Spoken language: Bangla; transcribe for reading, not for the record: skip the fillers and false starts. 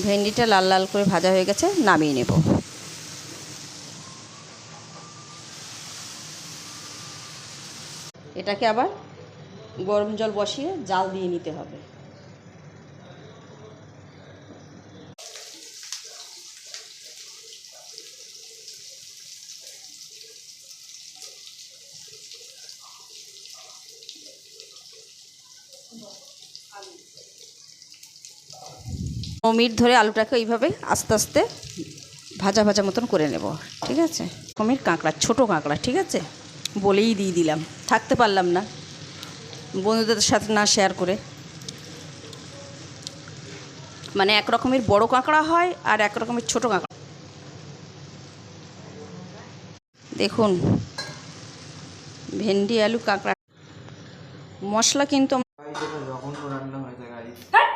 ভেন্ডিটা লাল লাল করে ভাজা হয়ে গেছে, নামিয়ে নেব। এটাকে আবার গরম জল বসিয়ে জাল দিয়ে নিতে হবে। মিনিট ধরে আলুটাকে এইভাবে আস্তে আস্তে ভাজা ভাজা মতন করে নেব, ঠিক আছে। রকমের কাঁকড়া, ছোটো কাঁকড়া, ঠিক আছে, বলেই দিয়ে দিলাম, থাকতে পারলাম না বন্ধুদের সাথে না শেয়ার করে। মানে এক রকমের বড় কাঁকড়া হয় আর এক রকমের ছোটো কাঁকড়া। দেখুন ভেন্ডি আলু কাঁকড়া মশলা কিন্তু